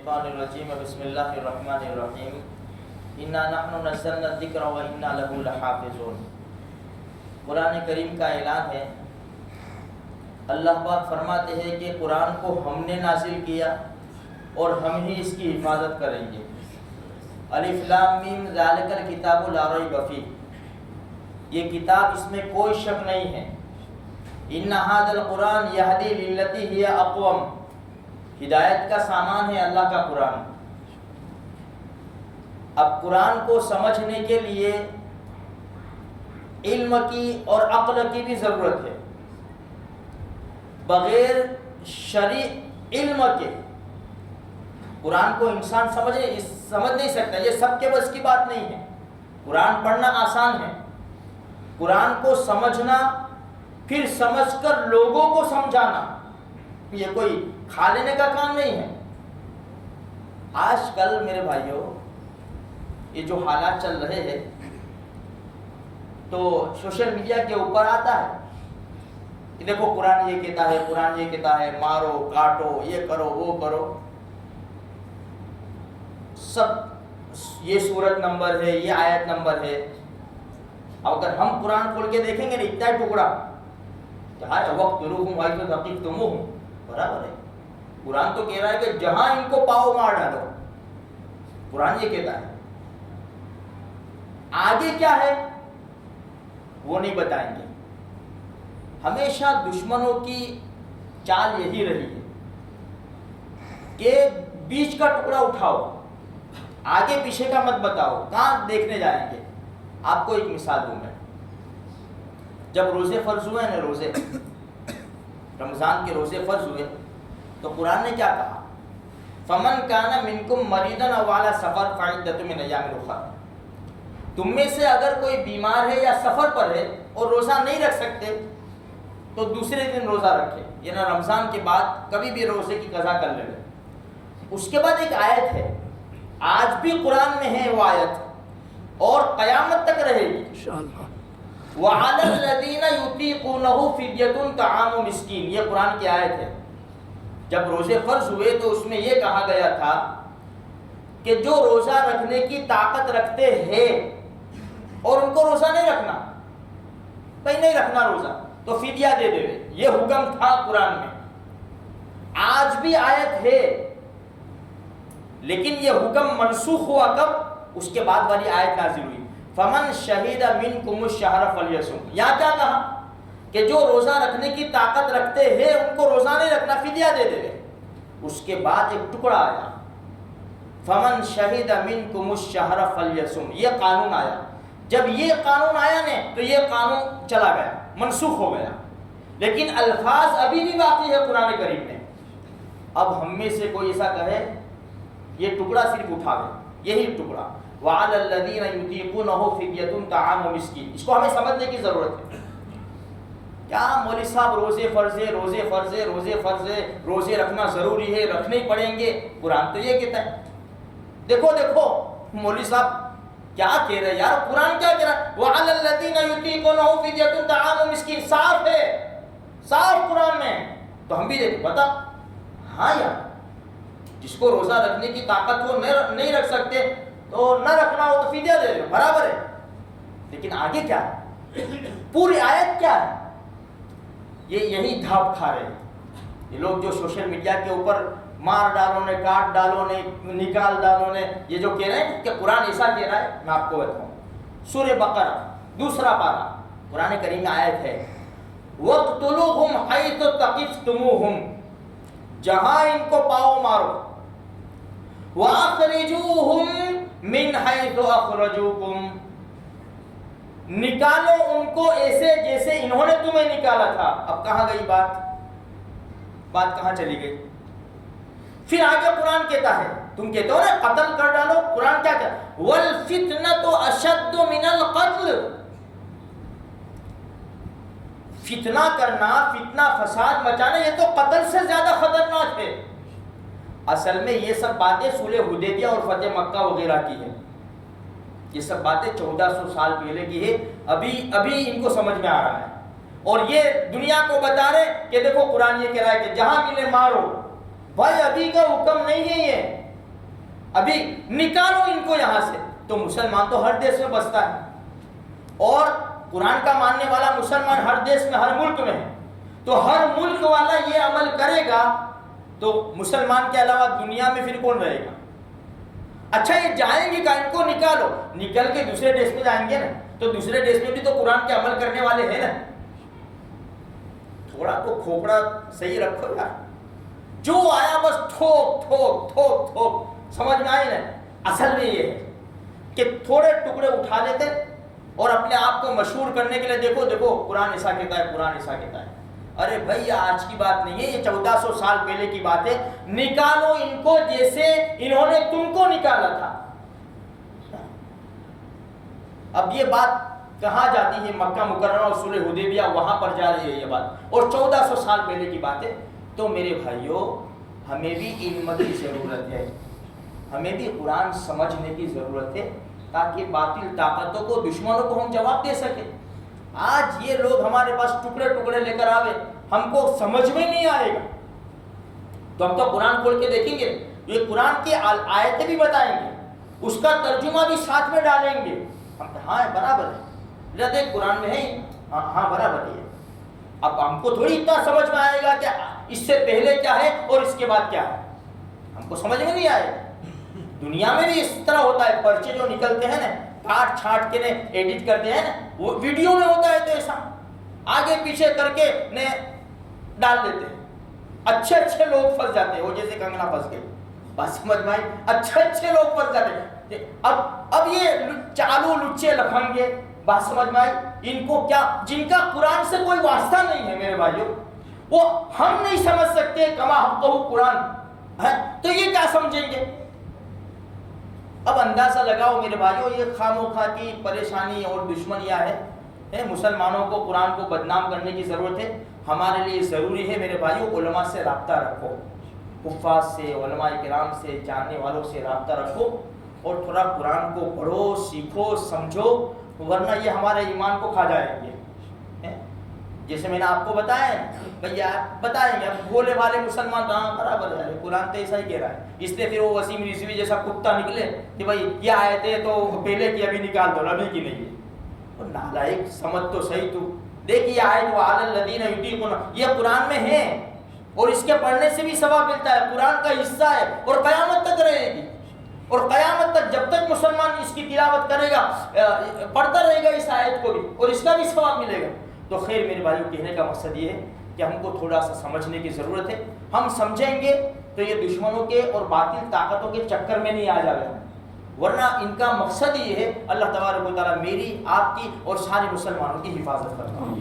الشیطان الرجیم بسم اللہ الرحمن الرحیم انا نحن نزلنا الذکر وانا له لحافظون۔ قرآن کریم کا اعلان ہے، اللہ پاک فرماتے ہیں کہ قرآن کو ہم نے نازل کیا اور ہم ہی اس کی حفاظت کریں گے۔ الف لام میم ذالک الکتاب لا ریب فیہ، یہ کتاب اس میں کوئی شک نہیں ہے۔ ان ھذا القرآن یہدی للتی ہی اقوم، ہدایت کا سامان ہے اللہ کا قرآن۔ اب قرآن کو سمجھنے کے لیے علم کی اور عقل کی بھی ضرورت ہے۔ بغیر شرعی علم کے قرآن کو انسان سمجھ نہیں سکتا، یہ سب کے بس کی بات نہیں ہے۔ قرآن پڑھنا آسان ہے، قرآن کو سمجھنا، پھر سمجھ کر لوگوں کو سمجھانا، یہ کوئی کھا لینے کا کام نہیں ہے۔ آج کل میرے بھائیوں یہ جو حالات چل رہے ہیں تو سوشل میڈیا کے اوپر آتا ہے کہ دیکھو قرآن یہ کہتا ہے، قرآن یہ کہتا ہے، مارو کاٹو، یہ کرو وہ کرو، سب یہ سورت نمبر ہے، یہ آیت نمبر ہے۔ اگر ہم قرآن کھول کے دیکھیں گے نا اتنا ٹکڑا کہ وَاقْتُلُوهُمْ حَيْثُ ثَقِفْتُمُوهُمْ، برابر ہے۔ قرآن تو کہہ رہا ہے کہ جہاں ان کو پاؤ مار ڈالو، قرآن یہ کہتا ہے۔ آگے کیا ہے وہ نہیں بتائیں گے۔ ہمیشہ دشمنوں کی چال یہی رہی ہے کہ بیچ کا ٹکڑا اٹھاؤ، آگے پیچھے کا مت بتاؤ، کہاں دیکھنے جائیں گے۔ آپ کو ایک مثال دوں میں، جب روزے فرض ہوئے نا، روزے رمضان کے روزے فرض ہوئے تو قرآن نے کیا کہا؟ فَمَنْ كَانَ مِنْكُمْ مَرِيضًا أَوْ عَلَى سَفَرٍ فَعِدَّةٌ مِنْ أَيَّامٍ أُخَرَ۔ تم میں سے اگر کوئی بیمار ہے یا سفر پر ہے اور روزہ نہیں رکھ سکتے تو دوسرے دن روزہ رکھے، یعنی رمضان کے بعد کبھی بھی روزے کی قضا کر لے۔ اس کے بعد ایک آیت ہے، آج بھی قرآن میں ہے وہ آیت اور قیامت تک رہے گی۔ وَعَلَى الَّذِينَ يُطِيقُونَهُ فِدْيَةٌ طَعَامُ مِسْكِينٍ، یہ قرآن کی آیت ہے۔ جب روزے فرض ہوئے تو اس میں یہ کہا گیا تھا کہ جو روزہ رکھنے کی طاقت رکھتے ہیں اور ان کو روزہ نہیں رکھنا، بھائی نہیں رکھنا روزہ تو فدیہ دے دے، یہ حکم تھا قرآن میں۔ آج بھی آیت ہے، لیکن یہ حکم منسوخ ہوا کب؟ اس کے بعد والی آیت نازل ہوئی، فَمَنْ شَهِدَ مِنْكُمُ الشَّهْرَ فَلْيَصُمْ۔ یہاں کیا کہا کہ جو روزہ رکھنے کی طاقت رکھتے ہیں ان کو روزہ نہیں رکھنا، فدیہ دے دے۔ اس کے بعد ایک ٹکڑا آیا، فَمَنْ شَهِدَ مِنْكُمُ الشَّهْرَ فَلْيَصُمْ، یہ قانون آیا۔ جب یہ قانون آیا نا تو یہ قانون چلا گیا، منسوخ ہو گیا، لیکن الفاظ ابھی بھی باقی ہے قرآن کریم میں۔ اب ہم میں سے کوئی ایسا کہے یہ ٹکڑا صرف اٹھا دے، یہی ٹکڑا، وَعَلَى الَّذِينَ يُطِيقُونَهُ فِدْيَةٌ طَعَامُ مِسْكِينٍ، اس کو ہمیں سمجھنے کی ضرورت ہے۔ کیا مولوی صاحب روزے فرض ہے، روزے فرض ہے، روزے فرض ہے، روزے رکھنا ضروری ہے، رکھنے ہی پڑیں گے، قرآن تو یہ کہتا ہے۔ دیکھو دیکھو مولوی صاحب کیا کہہ رہے ہیں یار، قرآن کیا کہہ رہا ہے؟ وَعَلَى الَّذِينَ يُطِيقُونَهُ فِدْيَةٌ طَعَامُ مِسْكِينٍ، صاف ہے، صاف قرآن میں۔ تو ہم بھی دیکھیں بتا، ہاں یار جس کو روزہ رکھنے کی طاقت ہو نہیں رکھ سکتے تو نہ رکھنا ہو تو فدیہ دے دو، برابر ہے۔ لیکن آگے کیا ہے؟ پوری آیت کیا ہے؟ یہی دھاپ کھا رہے ہیں یہ لوگ جو سوشل میڈیا کے اوپر مار ڈالو نے، کاٹ ڈالو نے، نکال ڈالو نے، یہ جو کہہ رہے ہیں کہ قرآن ایسا کہہ رہا ہے۔ میں آپ کو بتاؤں، سورہ بقرہ 2 پارہ قرآن کریم میں آیت ہے، وَاقْتُلُوهُمْ حَيْثُ ثَقِفْتُمُوهُمْ، جہاں ان کو پاؤ مارو، وَأَخْرِجُوهُمْ مِنْ حَيْثُ أَخْرَجُوكُمْ، نکالو ان کو ایسے جیسے انہوں نے تمہیں نکالا تھا۔ اب کہاں گئی بات کہاں چلی گئی؟ پھر آگے قرآن کہتا ہے، تم کہتے ہو نا قتل کر ڈالو، قرآن کیا کہتا ہے؟ وَالْفِتْنَةُ أَشَدُّ مِنَ الْقَتْلِ، فتنہ کرنا، فتنہ فساد مچانا یہ تو قتل سے زیادہ خطرناک ہے۔ اصل میں یہ سب باتیں صلح حدیبیہ اور فتح مکہ وغیرہ کی ہیں، یہ سب باتیں 1400 سال پہلے کی ہے، ابھی ان کو سمجھ میں آ رہا ہے، اور یہ دنیا کو بتا رہے کہ دیکھو قرآن یہ کہہ رہا ہے کہ جہاں ملے مارو۔ بھائی ابھی کا حکم نہیں ہے یہ، ابھی نکالو ان کو یہاں سے. تو مسلمان تو ہر دیش میں بستا ہے اور قرآن کا ماننے والا مسلمان ہر دیش میں ہر ملک میں ہے. تو ہر ملک والا یہ عمل کرے گا تو مسلمان کے علاوہ دنیا میں پھر کون رہے گا؟ اچھا یہ جائیں گے کہاں؟ ان کو نکالو، نکل کے دوسرے دیش میں جائیں گے نا، تو دوسرے دیش میں بھی تو قرآن کے عمل کرنے والے ہیں نا. تھوڑا تو کھوپڑا صحیح رکھو یار. جو آیا بس ٹھوک ٹھوک ٹھوک ٹھوک. سمجھ میں آئی نا؟ اصل میں یہ ہے کہ تھوڑے ٹکڑے اٹھا لیتے اور اپنے آپ کو مشہور کرنے کے لیے دیکھو دیکھو قرآن ایسا کہتا ہے، قرآن ایسا کہتا ہے. ارے بھائی آج کی بات نہیں ہے، یہ 1400 سال پہلے کی بات ہے. نکالو ان کو جیسے انہوں نے تم کو نکالا تھا. اب یہ بات کہاں جاتی ہے؟ مکہ مکرمہ اور صلح حدیبیہ وہاں پر جا رہی ہے یہ بات، اور 1400 سال پہلے کی بات ہے. تو میرے بھائیوں ہمیں بھی علم کی ضرورت ہے، ہمیں بھی قرآن سمجھنے کی ضرورت ہے تاکہ باطل طاقتوں کو، دشمنوں کو ہم جواب دے سکیں. آج یہ لوگ ہمارے پاس ٹکڑے ٹکڑے لے کر آوے، ہم کو سمجھ میں نہیں آئے گا تو ہم تو قرآن کھول کے دیکھیں گے، یہ قرآن کی آیتیں بھی بتائیں گے، اس کا ترجمہ بھی ساتھ میں ڈالیں گے. ہم ہاں برابر ہے، دیکھ قرآن میں ہے، ہاں برابر ہے. اب ہم کو تھوڑی اتنا سمجھ میں آئے گا کہ اس سے پہلے کیا ہے اور اس کے بعد کیا ہے، ہم کو سمجھ میں نہیں آئے گا. دنیا میں بھی اس طرح ہوتا ہے، پرچے جو نکلتے ہیں نا کاٹ چھانٹ کے ایڈٹ کرتے ہیں نا، وہ ویڈیو میں ہوتا ہے تو ایسا آگے پیچھے کر کے ڈال دیتے ہیں. اچھے اچھے لوگ پھنس جاتے ہیں، وہ جیسے کنگنا پھنس گئے. بس سمجھ میں آئی؟ اچھے اچھے لوگ پھنس جاتے ہیں. اب یہ چالو لچے لفنگے، بات سمجھ میں آئی؟ ان کو کیا، جن کا قرآن سے کوئی واسطہ نہیں ہے میرے بھائیوں، وہ ہم نہیں سمجھ سکتے کما حقہ قرآن ہے تو یہ کیا سمجھیں گے؟ اب اندازہ لگاؤ میرے بھائیوں، یہ خاموخواہ کی پریشانی اور دشمنیاں ہے. مسلمانوں کو قرآن کو بدنام کرنے کی ضرورت ہے. ہمارے لیے ضروری ہے میرے بھائیوں علماء سے رابطہ رکھو، حفاظ سے، علماء کرام سے، جاننے والوں سے رابطہ رکھو اور تھوڑا قرآن کو پڑھو، سیکھو، سمجھو، ورنہ یہ ہمارے ایمان کو کھا جائیں گے. جیسے میں نے آپ کو بتایا بھیا بتائیں گے، اب بھولے والے مسلمان ہاں برابر ہے، قرآن تو ایسا ہی کہہ رہا ہے، اس لیے پھر وہ وسیم رضوی جیسا کتا نکلے کہ بھائی یہ آیتیں تو پہلے کی ابھی نکال دو، ابھی کی نہیں ہے. اور نالائق سمجھ تو صحیح تو دیکھیے آیت وعلی الذین یطیقون، یہ قرآن میں ہے اور اس کے پڑھنے سے بھی ثواب ملتا ہے، قرآن کا حصہ ہے اور قیامت تک رہے گی. اور قیامت تک جب تک مسلمان اس کی تلاوت کرے گا، پڑھتا رہے گا اس آیت کو بھی، اور اس کا بھی ثواب ملے گا. تو خیر میرے بھائیوں کہنے کا مقصد یہ ہے کہ ہم کو تھوڑا سا سمجھنے کی ضرورت ہے. ہم سمجھیں گے تو یہ دشمنوں کے اور باطل طاقتوں کے چکر میں نہیں آ جائے گا، ورنہ ان کا مقصد یہ ہے اللہ تبارک و تعالیٰ میری، آپ کی اور سارے مسلمانوں کی حفاظت کرنا.